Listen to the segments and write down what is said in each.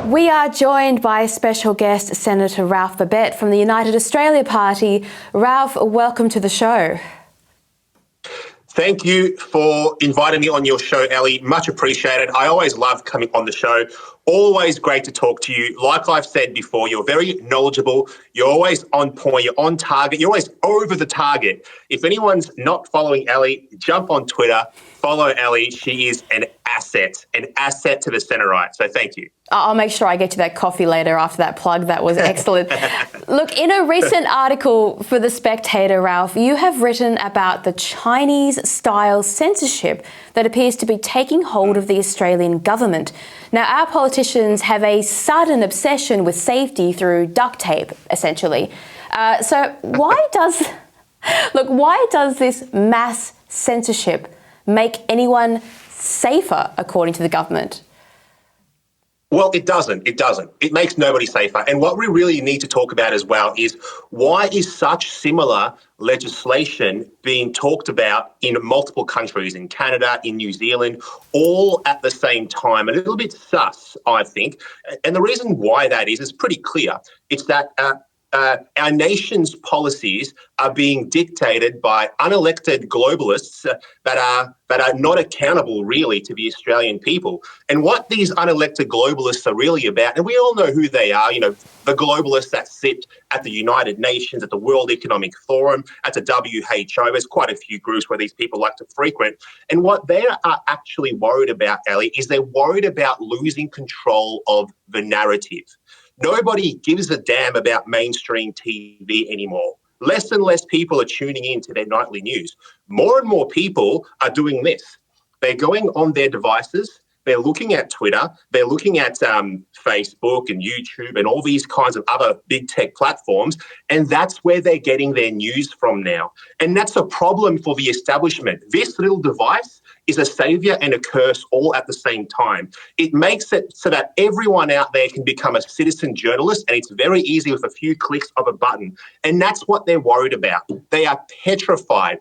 We are joined by special guest Senator Ralph Babet from the United Australia Party. Ralph, welcome to the show. Thank you for inviting me on your show, Ellie. Much appreciated. I always love coming on the show. Always great to talk to you. Like I've said before, you're very knowledgeable. You're always on point. You're on target. You're always over the target. If anyone's not following Ellie, jump on Twitter, follow Ellie. She is an asset to the centre right. So thank you. I'll make sure I get you that coffee later after that plug. That was excellent. Look, in a recent article for The Spectator, Ralph, you have written about the Chinese-style censorship that appears to be taking hold of the Australian government. Now, our politicians have a sudden obsession with safety through duct tape, essentially. So why does this mass censorship make anyone safer, according to the government? Well, it doesn't. It makes nobody safer. And what we really need to talk about as well is why is such similar legislation being talked about in multiple countries, in Canada, in New Zealand, all at the same time? A little bit sus, I think. And the reason why that is pretty clear. It's that our nation's policies are being dictated by unelected globalists that are not accountable really to the Australian people. And what these unelected globalists are really about, and we all know who they are, the globalists that sit at the United Nations, at the World Economic Forum, at the WHO. There's quite a few groups where these people like to frequent. And what they are actually worried about, Ellie, is they're worried about losing control of the narrative. Nobody gives a damn about mainstream TV anymore. Less and less people are tuning in to their nightly news. More and more people are doing this. They're going on their devices. They're looking at Twitter. They're looking at Facebook and YouTube and all these kinds of other big tech platforms. And that's where they're getting their news from now. And that's a problem for the establishment. This little device is a savior and a curse all at the same time. It makes it so that everyone out there can become a citizen journalist, and it's very easy with a few clicks of a button. And that's what they're worried about. They are petrified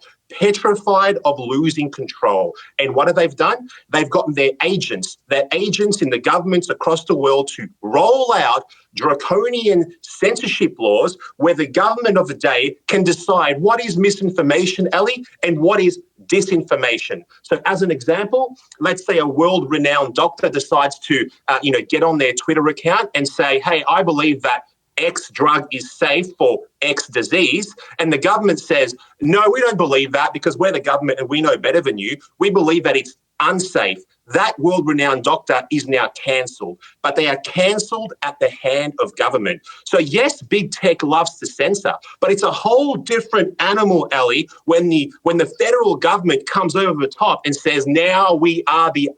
of losing control. And what have they done? They've gotten their agents in the governments across the world to roll out draconian censorship laws where the government of the day can decide what is misinformation, Ellie, and what is disinformation. So as an example, let's say a world-renowned doctor decides to get on their Twitter account and say, hey, I believe that X drug is safe for X disease. And the government says, no, we don't believe that because we're the government and we know better than you. We believe that it's unsafe. That world-renowned doctor is now cancelled, but they are cancelled at the hand of government. So yes, big tech loves to censor, but it's a whole different animal, Ellie, when the federal government comes over the top and says, now we are the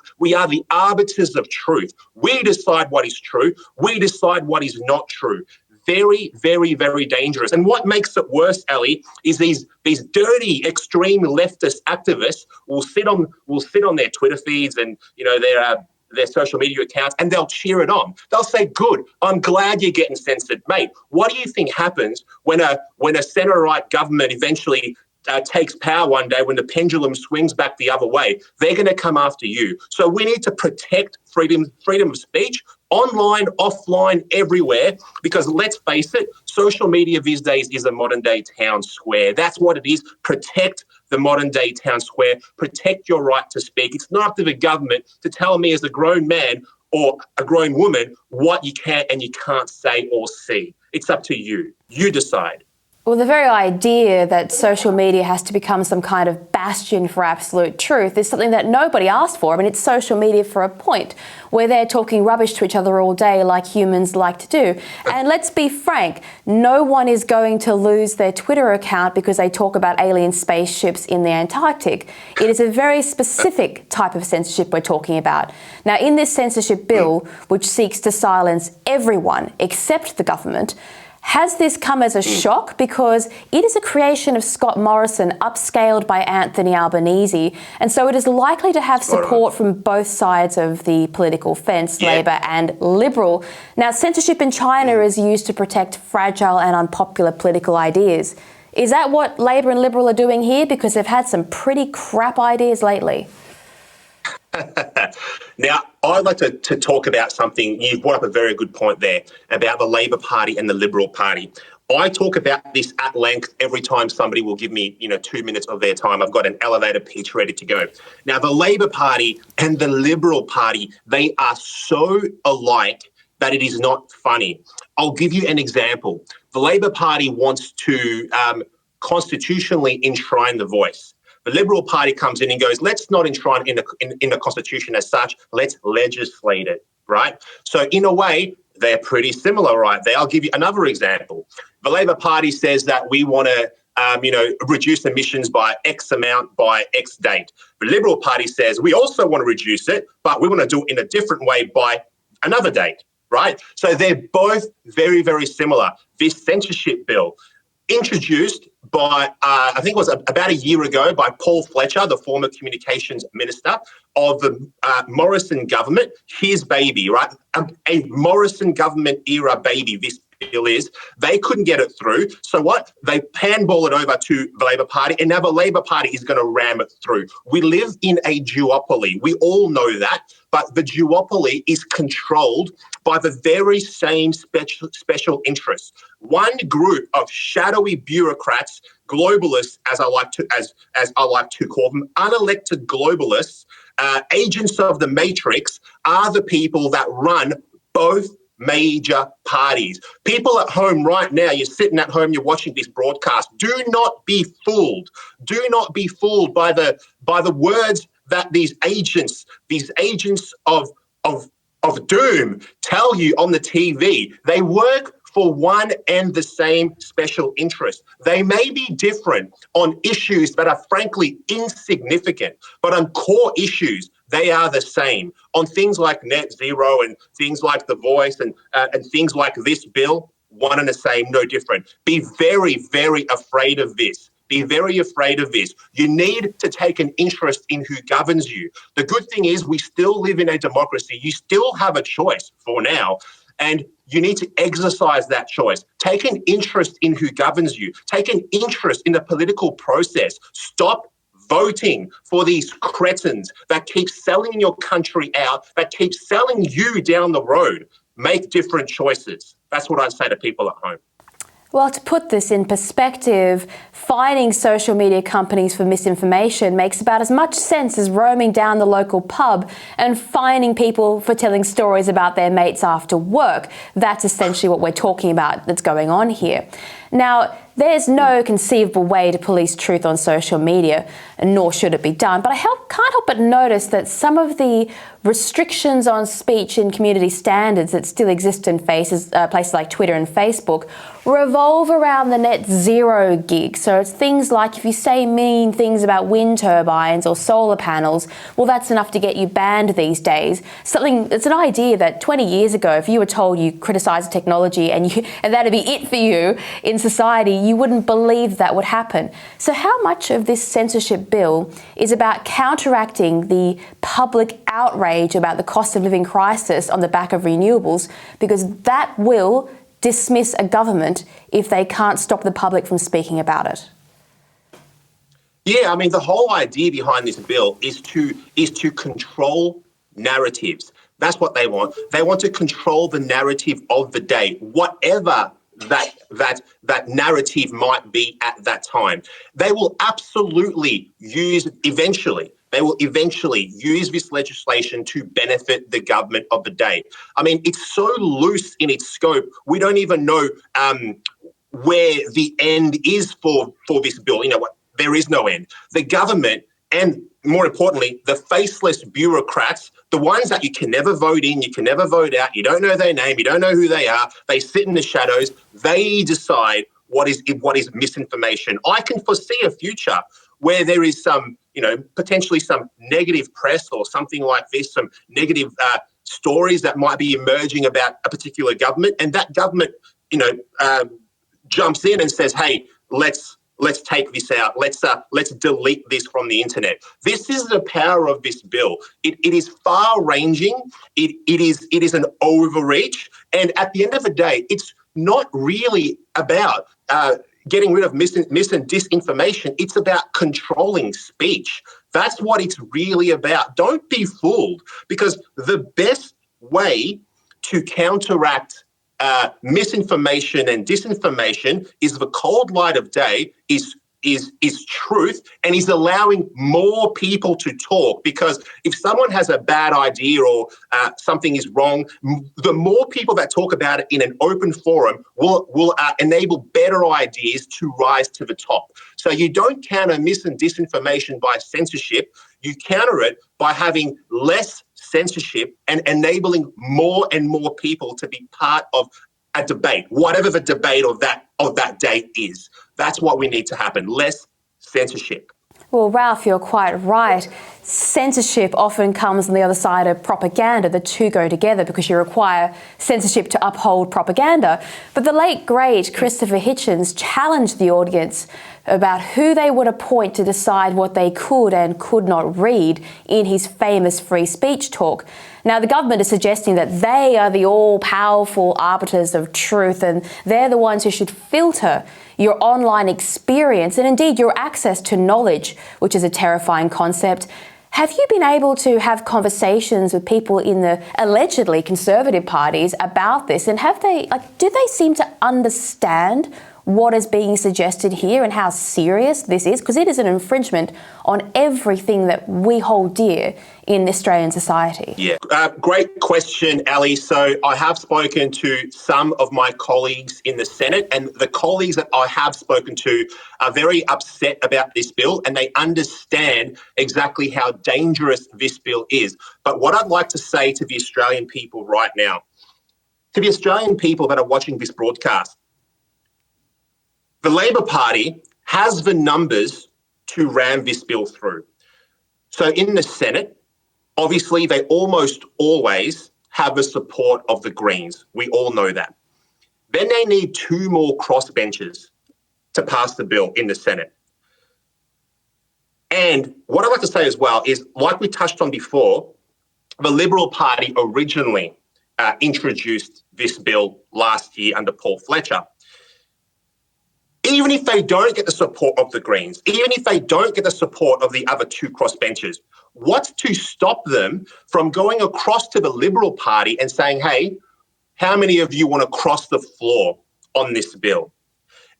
arbiters of truth. We decide what is true. We decide what is not true. Very, very, very dangerous. And what makes it worse, Ellie, is these dirty, extreme leftist activists will sit on their Twitter feeds and their social media accounts, and they'll cheer it on. They'll say, "Good, I'm glad you're getting censored, mate." What do you think happens when a centre-right government eventually takes power one day, when the pendulum swings back the other way? They're going to come after you. So we need to protect freedom of speech, online, offline, everywhere, because let's face it, social media these days is a modern-day town square. That's what it is. Protect the modern-day town square. Protect your right to speak. It's not up to the government to tell me as a grown man or a grown woman what you can and you can't say or see. It's up to you. You decide. Well, the very idea that social media has to become some kind of bastion for absolute truth is something that nobody asked for. I mean, it's social media for a point, where they're talking rubbish to each other all day like humans like to do. And let's be frank, no one is going to lose their Twitter account because they talk about alien spaceships in the Antarctic. It is a very specific type of censorship we're talking about. Now, in this censorship bill, which seeks to silence everyone except the government, has this come as a shock? Because it is a creation of Scott Morrison, upscaled by Anthony Albanese, and so it is likely to have support from both sides of the political fence, Labor and Liberal. Now, censorship in China is used to protect fragile and unpopular political ideas. Is that what Labor and Liberal are doing here? Because they've had some pretty crap ideas lately. Now, I'd like to talk about something. You've brought up a very good point there about the Labor Party and the Liberal Party. I talk about this at length every time somebody will give me, 2 minutes of their time. I've got an elevator pitch ready to go. Now, the Labor Party and the Liberal Party, they are so alike that it is not funny. I'll give you an example. The Labor Party wants to constitutionally enshrine the voice. The Liberal Party comes in and goes, let's not enshrine in the Constitution as such, let's legislate it, right? So in a way, they're pretty similar right there. I'll give you another example. The Labor Party says that we want to reduce emissions by X amount by X date. The Liberal Party says we also want to reduce it, but we want to do it in a different way by another date, right? So they're both very, very similar. This censorship bill, introduced by, I think it was about a year ago, by Paul Fletcher, the former communications minister of the Morrison government, his baby, right? A Morrison government era baby, this bill is. They couldn't get it through. So what? They panball it over to the Labor Party, and now the Labor Party is going to ram it through. We live in a duopoly. We all know that. But the duopoly is controlled by the very same special interests. One group of shadowy bureaucrats, globalists, as I like to call them, unelected globalists, agents of the matrix, are the people that run both major parties. People at home right now, you're sitting at home, you're watching this broadcast. Do not be fooled. Do not be fooled by the words that these agents of doom tell you on the TV. They work for one and the same special interest. They may be different on issues that are frankly insignificant, but on core issues, they are the same. On things like net zero and things like The Voice and things like this bill, one and the same, no different. Be very, very afraid of this. Be very afraid of this. You need to take an interest in who governs you. The good thing is we still live in a democracy. You still have a choice for now, and you need to exercise that choice. Take an interest in who governs you. Take an interest in the political process. Stop voting for these cretins that keep selling your country out, that keep selling you down the road. Make different choices. That's what I say to people at home. Well, to put this in perspective, fining social media companies for misinformation makes about as much sense as roaming down the local pub and fining people for telling stories about their mates after work. That's essentially what we're talking about that's going on here. Now, there's no conceivable way to police truth on social media, nor should it be done. But I can't help but notice that some of the restrictions on speech and community standards that still exist in places like Twitter and Facebook revolve around the net zero gig. So it's things like if you say mean things about wind turbines or solar panels, well, that's enough to get you banned these days. It's an idea that 20 years ago, if you were told you criticised technology and that'd be it for you in society, you wouldn't believe that would happen. So how much of this censorship bill is about counteracting the public outrage about the cost of living crisis on the back of renewables, because that will dismiss a government if they can't stop the public from speaking about it? Yeah, I mean, the whole idea behind this bill is to control narratives. That's what they want. They want to control the narrative of the day, whatever that narrative might be at that time. They will absolutely eventually use this legislation to benefit the government of the day. I mean, it's so loose in its scope, we don't even know where the end is for this bill. You know what? There is no end. The government, and more importantly, the faceless bureaucrats, the ones that you can never vote in, you can never vote out, you don't know their name, you don't know who they are, they sit in the shadows, they decide what is misinformation. I can foresee a future where there is some, potentially some negative press or something like this, some negative stories that might be emerging about a particular government, and that government, jumps in and says, hey, let's take this out. Let's delete this from the internet. This is the power of this bill. It is far-ranging. It is an overreach. And at the end of the day, it's not really about getting rid of mis and disinformation. It's about controlling speech. That's what it's really about. Don't be fooled, because the best way to counteract misinformation and disinformation is the cold light of day, is truth, and is allowing more people to talk. Because if someone has a bad idea or something is wrong, the more people that talk about it in an open forum will enable better ideas to rise to the top. So you don't counter mis and disinformation by censorship. You counter it by having less censorship and enabling more and more people to be part of a debate, whatever the debate of that day is. That's what we need to happen. Less censorship. Well, Ralph, you're quite right. Censorship often comes on the other side of propaganda. The two go together because you require censorship to uphold propaganda. But the late, great Christopher Hitchens challenged the audience about who they would appoint to decide what they could and could not read in his famous free speech talk. Now, the government is suggesting that they are the all-powerful arbiters of truth, and they're the ones who should filter your online experience and indeed your access to knowledge, which is a terrifying concept. Have you been able to have conversations with people in the allegedly conservative parties about this? And do they seem to understand what is being suggested here and how serious this is? Because it is an infringement on everything that we hold dear in Australian society. Yeah, great question, Ali. So I have spoken to some of my colleagues in the Senate, and the colleagues that I have spoken to are very upset about this bill, and they understand exactly how dangerous this bill is. But what I'd like to say to the Australian people right now, to the Australian people that are watching this broadcast, the Labor Party has the numbers to ram this bill through. So in the Senate, obviously, they almost always have the support of the Greens. We all know that. Then they need 2 more crossbenchers to pass the bill in the Senate. And what I'd like to say as well is, like we touched on before, the Liberal Party originally introduced this bill last year under Paul Fletcher. Even if they don't get the support of the Greens, even if they don't get the support of the other 2 crossbenchers, what's to stop them from going across to the Liberal Party and saying, hey, how many of you want to cross the floor on this bill?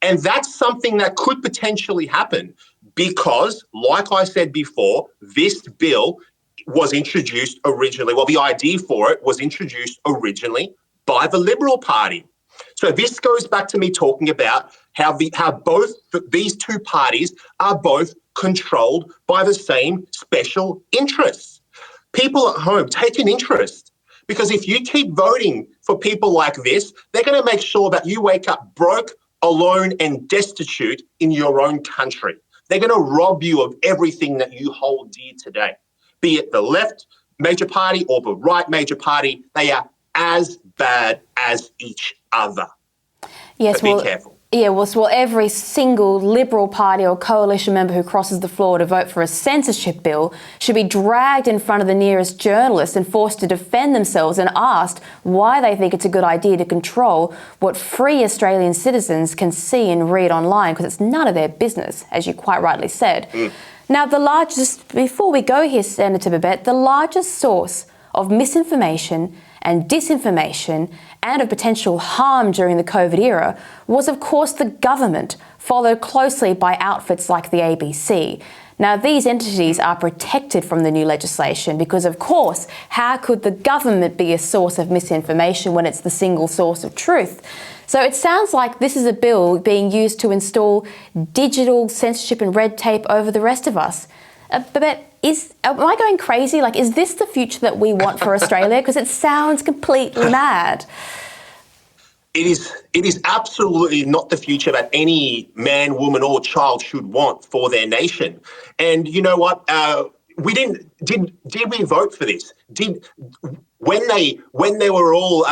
And that's something that could potentially happen because, like I said before, this bill was introduced originally, well, the idea for it was introduced originally by the Liberal Party. So this goes back to me talking about how both these 2 parties are both controlled by the same special interests. People at home, take an interest, because if you keep voting for people like this, they're going to make sure that you wake up broke, alone and destitute in your own country. They're going to rob you of everything that you hold dear today, be it the left major party or the right major party. They are as bad as each other. Yes, so be careful. Yeah, well, every single Liberal Party or coalition member who crosses the floor to vote for a censorship bill should be dragged in front of the nearest journalist and forced to defend themselves and asked why they think it's a good idea to control what free Australian citizens can see and read online, because it's none of their business, as you quite rightly said. Now, before we go here, Senator Babet, the largest source of misinformation and disinformation and of potential harm during the COVID era was, of course, the government, followed closely by outfits like the ABC. Now, these entities are protected from the new legislation because, of course, how could the government be a source of misinformation when it's the single source of truth? So it sounds like this is a bill being used to install digital censorship and red tape over the rest of us. But am I going crazy? Is this the future that we want for Australia? Because it sounds completely mad. It is absolutely not the future that any man, woman, or child should want for their nation. And you know what? We didn't. Did we vote for this? When they were all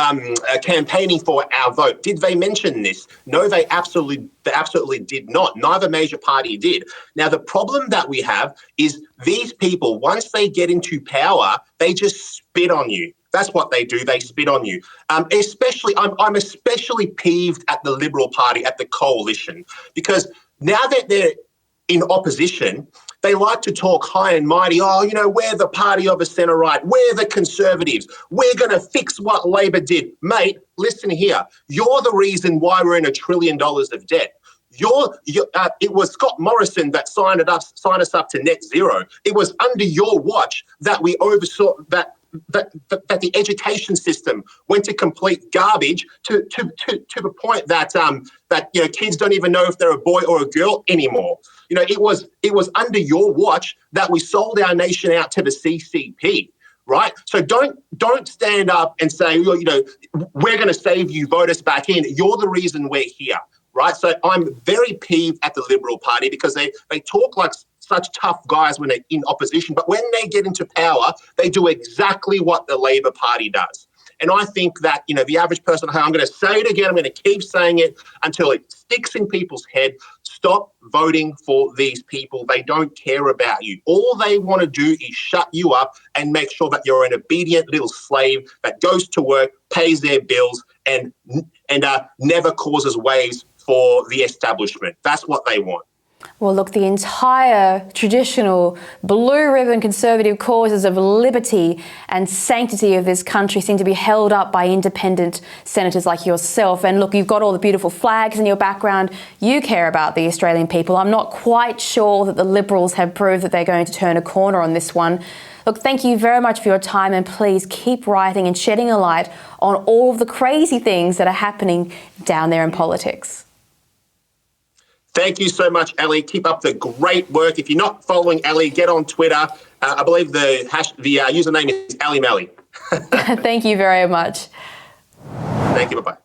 campaigning for our vote, did they mention this? No, they absolutely did not. Neither major party did. Now, the problem that we have is these people, once they get into power, they just spit on you. That's what they do. They spit on you. I'm especially peeved at the Liberal Party, at the coalition, because now that they're in opposition, They like to talk high and mighty. Oh, you know, we're the party of the centre right. We're the Conservatives. We're going to fix what Labor did. Mate, listen here. You're the reason why we're in $1 trillion of debt. It was Scott Morrison that signed us up to net zero. It was under your watch that we oversaw that the education system went to complete garbage to the point that kids don't even know if they're a boy or a girl anymore. You know, it was under your watch that we sold our nation out to the CCP. Right? So don't stand up and say, you know, we're going to save you, vote us back in. You're the reason we're here. Right? So I'm very peeved at the Liberal Party because they talk like such tough guys when they're in opposition, but when they get into power, they do exactly what the Labor Party does. And I think that, you know, the average person, I'm going to say it again, I'm going to keep saying it until it sticks in people's head. Stop voting for these people. They don't care about you. All they want to do is shut you up and make sure that you're an obedient little slave that goes to work, pays their bills, and never causes waves for the establishment. That's what they want. Well, look, the entire traditional blue ribbon conservative causes of liberty and sanctity of this country seem to be held up by independent senators like yourself. And look, you've got all the beautiful flags in your background. You care about the Australian people. I'm not quite sure that the Liberals have proved that they're going to turn a corner on this one. Look, thank you very much for your time, and please keep writing and shedding a light on all of the crazy things that are happening down there in politics. Thank you so much, Ali. Keep up the great work. If you're not following Ali, get on Twitter. I believe the username is Ali Mally. Thank you very much. Thank you. Bye-bye.